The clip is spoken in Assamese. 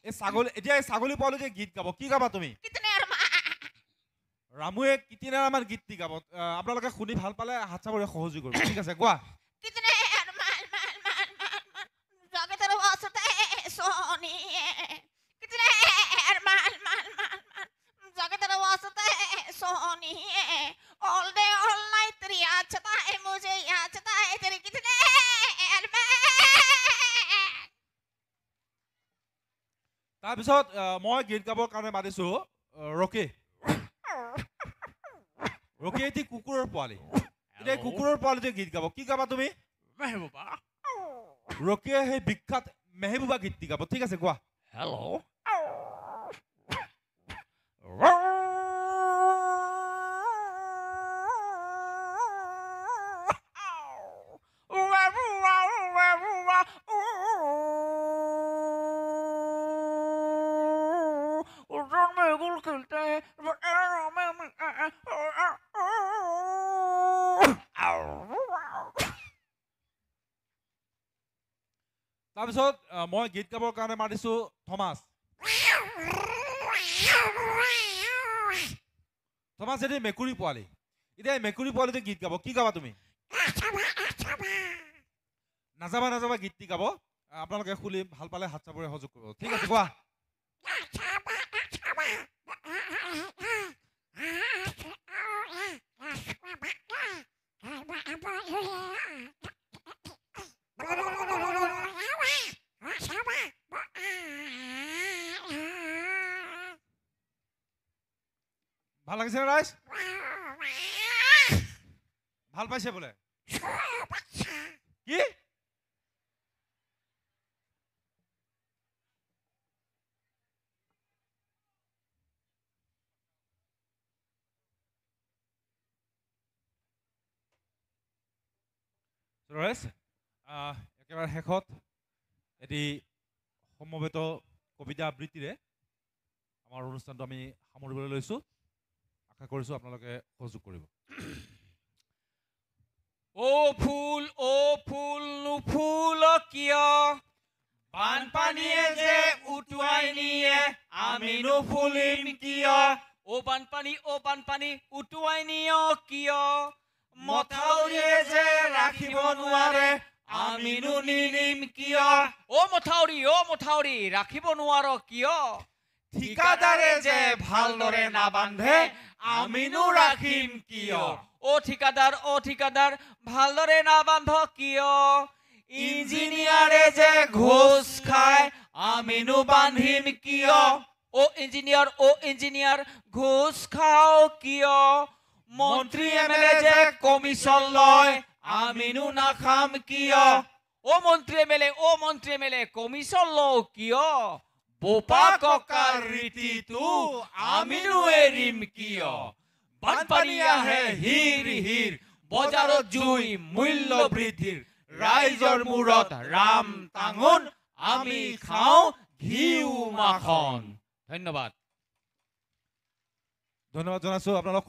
এই ছাগলী এতিয়া এই ছাগলী পোৱালি যে গীত গাব কি গাবা তুমি ৰামুৱে কিতিনাৰ আমাৰ গীতটি গাব আপোনালোকে শুনি ভাল পালে হাত চাপৰি সহযোগ কৰিব ঠিক আছে কোৱা তাৰপিছত মই গীত গাবৰ কাৰণে মাতিছো ৰকি ৰকি এটি কুকুৰৰ পোৱালি এতিয়া কুকুৰৰ পোৱালিতে গীত গাব কি গাবা তুমি মেহবুবা ৰকিয়ে সেই বিখ্যাত মেহবুবা গীতটি গাব ঠিক আছে কোৱা হেল্ল' তাৰপিছত মই গীত গাবৰ কাৰণে মাতিছো থমাছ থমাছ এটি মেকুৰী পোৱালি এতিয়া এই মেকুৰী পোৱালিতে গীত গাব কি গাবা তুমি নাযাবা নাযাবা গীতটি গাব আপোনালোকে শুনি ভাল পালে হাত চাপৰি সহযোগ কৰিব ঠিক আছে কোৱা ভাল লাগিছে ৰাইজ ভাল পাইছে বোলে কি একেবাৰে শেষত এটি সমবেত কবিতা আবৃত্তিৰে আমাৰ অনুষ্ঠানটো আমি সামৰিবলৈ লৈছো আশা কৰিছো আপোনালোকে সহযোগ কৰিব ও ফুল নুফুল কিয় বানপানীয়ে যে উটুৱাই নিয়ে আমি নুফুলিম কিয় ও বানপানী উটুৱাই নিয় কিয় মথাউৰিয়ে যে ৰাখিব নোৱাৰে আমিনো নিনিম কিয় ও মথাউৰি ৰাখিব নোৱাৰ কিয় ঠিকাদাৰে যে ভালদৰে নাবান্ধে আমিনো ৰাখিম কিয় ও ঠিকাদাৰ ভালদৰে নাবান্ধ কিয় ইঞ্জিনিয়াৰে যে ঘোষ খায় আমিনো বান্ধিম কিয় ও ইঞ্জিনিয়াৰ ঘোষ খাও কিয় মন্ত্ৰী এমএলএ যে কমিশন লয় আমিনো নাখাম কিয় ও মন্ত্ৰী এমএলএ কমিশন লও কিয় বোপা ককাৰ ৰীতিটো আমিনো এৰিম কিয় বানপানী আহে হিৰ বজাৰত জুই মূল্য বৃদ্ধিৰ ৰাইজৰ মূৰত ৰাম টাঙোন আমি খাওঁ ঘিউ মাখন ধন্যবাদ জনাইছো আপোনালোক